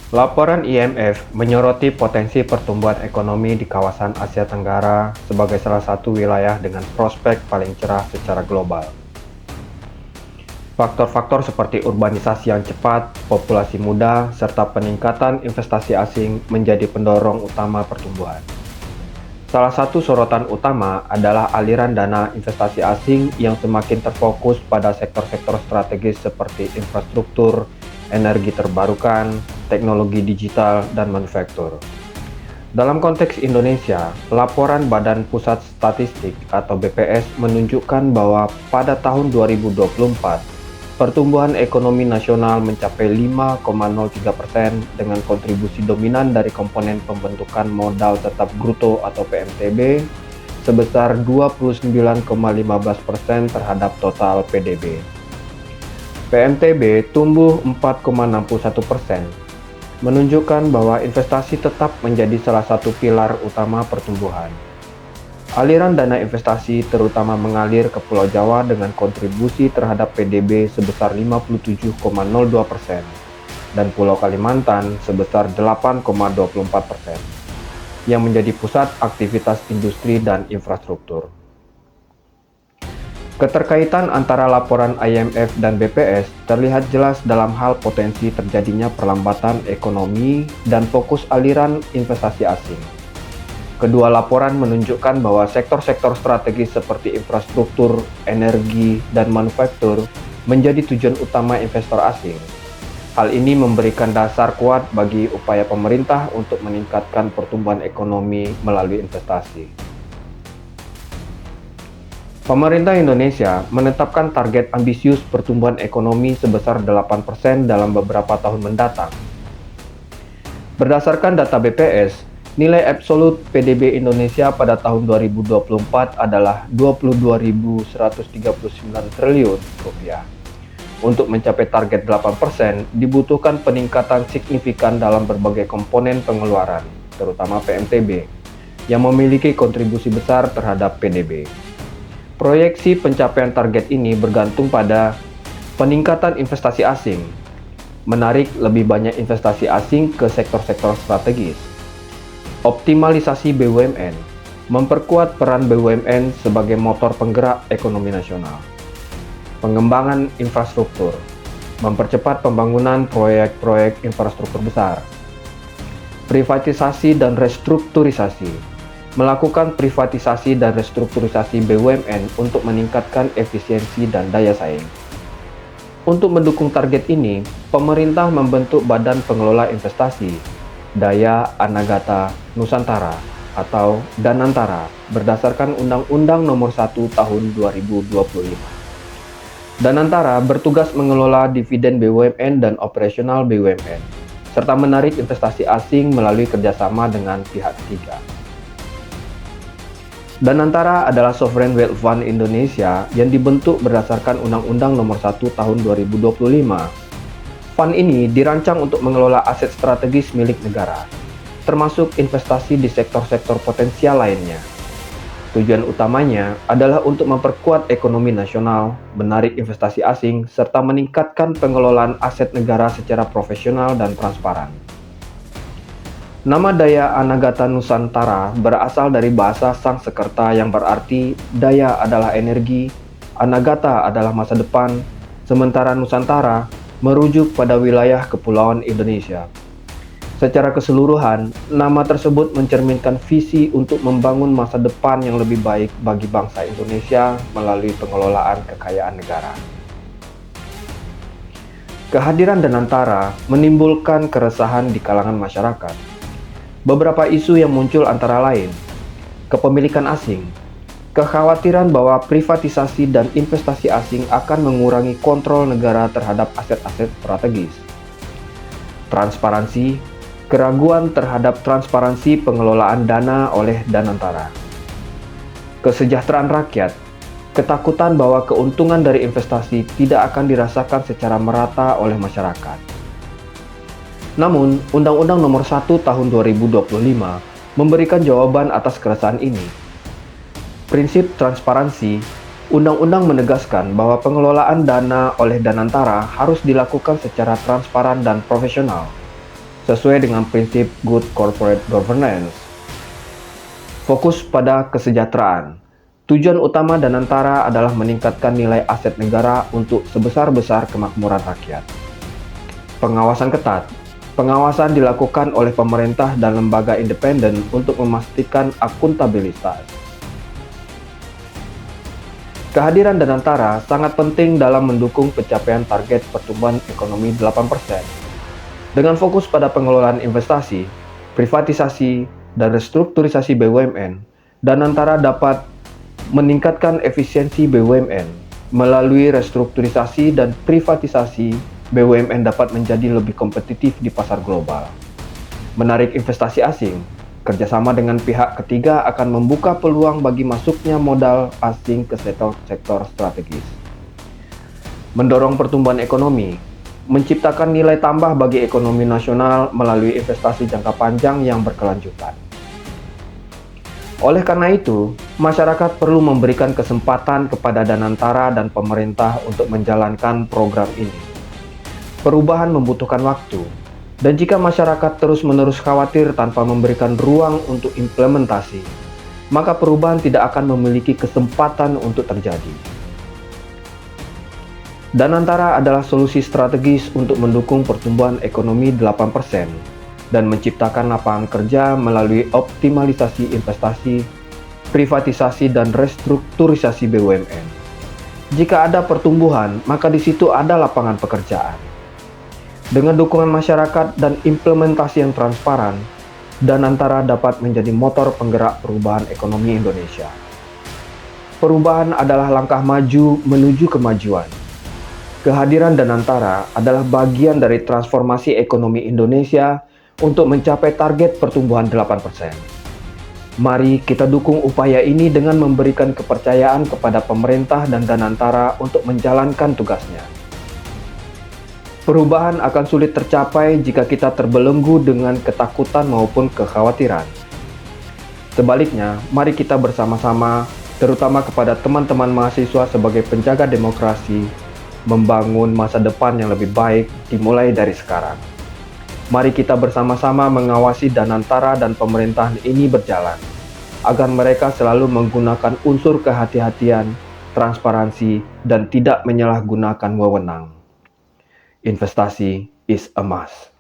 Laporan IMF menyoroti potensi pertumbuhan ekonomi di kawasan Asia Tenggara sebagai salah satu wilayah dengan prospek paling cerah secara global. Faktor-faktor seperti urbanisasi yang cepat, populasi muda, serta peningkatan investasi asing menjadi pendorong utama pertumbuhan. Salah satu sorotan utama adalah aliran dana investasi asing yang semakin terfokus pada sektor-sektor strategis seperti infrastruktur, energi terbarukan, teknologi digital, dan manufaktur. Dalam konteks Indonesia, laporan Badan Pusat Statistik atau BPS menunjukkan bahwa pada tahun 2024, pertumbuhan ekonomi nasional mencapai 5,03% dengan kontribusi dominan dari komponen pembentukan modal tetap bruto atau PMTB sebesar 29,15% terhadap total PDB. PMTB tumbuh 4,61%, menunjukkan bahwa investasi tetap menjadi salah satu pilar utama pertumbuhan. Aliran dana investasi terutama mengalir ke Pulau Jawa dengan kontribusi terhadap PDB sebesar 57,02% dan Pulau Kalimantan sebesar 8,24%, yang menjadi pusat aktivitas industri dan infrastruktur. Keterkaitan antara laporan IMF dan BPS terlihat jelas dalam hal potensi terjadinya perlambatan ekonomi dan fokus aliran investasi asing. Kedua laporan menunjukkan bahwa sektor-sektor strategis seperti infrastruktur, energi, dan manufaktur menjadi tujuan utama investor asing. Hal ini memberikan dasar kuat bagi upaya pemerintah untuk meningkatkan pertumbuhan ekonomi melalui investasi. Pemerintah Indonesia menetapkan target ambisius pertumbuhan ekonomi sebesar 8% dalam beberapa tahun mendatang. Berdasarkan data BPS, nilai absolut PDB Indonesia pada tahun 2024 adalah 22.139 triliun rupiah. Untuk mencapai target 8%, dibutuhkan peningkatan signifikan dalam berbagai komponen pengeluaran, terutama PMTB, yang memiliki kontribusi besar terhadap PDB. Proyeksi pencapaian target ini bergantung pada peningkatan investasi asing, menarik lebih banyak investasi asing ke sektor-sektor strategis, optimalisasi BUMN, memperkuat peran BUMN sebagai motor penggerak ekonomi nasional, pengembangan infrastruktur, mempercepat pembangunan proyek-proyek infrastruktur besar, privatisasi dan restrukturisasi, melakukan privatisasi dan restrukturisasi BUMN untuk meningkatkan efisiensi dan daya saing. Untuk mendukung target ini, pemerintah membentuk Badan Pengelola Investasi, Daya Anagata Nusantara atau Danantara berdasarkan Undang-Undang Nomor 1 Tahun 2025. Danantara bertugas mengelola dividen BUMN dan operasional BUMN, serta menarik investasi asing melalui kerjasama dengan pihak ketiga. Danantara adalah Sovereign Wealth Fund Indonesia yang dibentuk berdasarkan Undang-Undang Nomor 1 Tahun 2025. Fund ini dirancang untuk mengelola aset strategis milik negara, termasuk investasi di sektor-sektor potensial lainnya. Tujuan utamanya adalah untuk memperkuat ekonomi nasional, menarik investasi asing, serta meningkatkan pengelolaan aset negara secara profesional dan transparan. Nama Daya Anagata Nusantara berasal dari bahasa Sanskerta yang berarti daya adalah energi, Anagata adalah masa depan, sementara Nusantara merujuk pada wilayah kepulauan Indonesia. Secara keseluruhan, nama tersebut mencerminkan visi untuk membangun masa depan yang lebih baik bagi bangsa Indonesia melalui pengelolaan kekayaan negara. Kehadiran Danantara menimbulkan keresahan di kalangan masyarakat. Beberapa isu yang muncul antara lain, kepemilikan asing, kekhawatiran bahwa privatisasi dan investasi asing akan mengurangi kontrol negara terhadap aset-aset strategis, transparansi, keraguan terhadap transparansi pengelolaan dana oleh Danantara, kesejahteraan rakyat, ketakutan bahwa keuntungan dari investasi tidak akan dirasakan secara merata oleh masyarakat. Namun, Undang-Undang Nomor 1 Tahun 2025 memberikan jawaban atas keresahan ini. Prinsip transparansi, Undang-Undang menegaskan bahwa pengelolaan dana oleh Danantara harus dilakukan secara transparan dan profesional. sesuai dengan prinsip Good Corporate Governance. Fokus pada kesejahteraan. Tujuan utama Danantara adalah meningkatkan nilai aset negara untuk sebesar-besar kemakmuran rakyat. Pengawasan ketat. Pengawasan dilakukan oleh pemerintah dan lembaga independen untuk memastikan akuntabilitas. Kehadiran Danantara sangat penting dalam mendukung pencapaian target pertumbuhan ekonomi 8%. Dengan fokus pada pengelolaan investasi, privatisasi, dan restrukturisasi BUMN, Danantara dapat meningkatkan efisiensi BUMN. Melalui restrukturisasi dan privatisasi, BUMN dapat menjadi lebih kompetitif di pasar global. Menarik investasi asing. Kerjasama dengan pihak ketiga akan membuka peluang bagi masuknya modal asing ke sektor strategis. Mendorong pertumbuhan ekonomi, menciptakan nilai tambah bagi ekonomi nasional melalui investasi jangka panjang yang berkelanjutan. Oleh karena itu, masyarakat perlu memberikan kesempatan kepada Danantara dan pemerintah untuk menjalankan program ini. Perubahan membutuhkan waktu. Dan jika masyarakat terus-menerus khawatir tanpa memberikan ruang untuk implementasi, maka perubahan tidak akan memiliki kesempatan untuk terjadi. Danantara adalah solusi strategis untuk mendukung pertumbuhan ekonomi 8% dan menciptakan lapangan kerja melalui optimalisasi investasi, privatisasi, dan restrukturisasi BUMN. Jika ada pertumbuhan, maka di situ ada lapangan pekerjaan. Dengan dukungan masyarakat dan implementasi yang transparan, Danantara dapat menjadi motor penggerak perubahan ekonomi Indonesia. Perubahan adalah langkah maju menuju kemajuan. Kehadiran Danantara adalah bagian dari transformasi ekonomi Indonesia untuk mencapai target pertumbuhan 8%. Mari kita dukung upaya ini dengan memberikan kepercayaan kepada pemerintah dan Danantara untuk menjalankan tugasnya. Perubahan akan sulit tercapai jika kita terbelenggu dengan ketakutan maupun kekhawatiran. Sebaliknya, mari kita bersama-sama, terutama kepada teman-teman mahasiswa sebagai penjaga demokrasi, membangun masa depan yang lebih baik dimulai dari sekarang. Mari kita bersama-sama mengawasi Danantara dan pemerintahan ini berjalan, agar mereka selalu menggunakan unsur kehati-hatian, transparansi, dan tidak menyalahgunakan wewenang. Investasi is a must.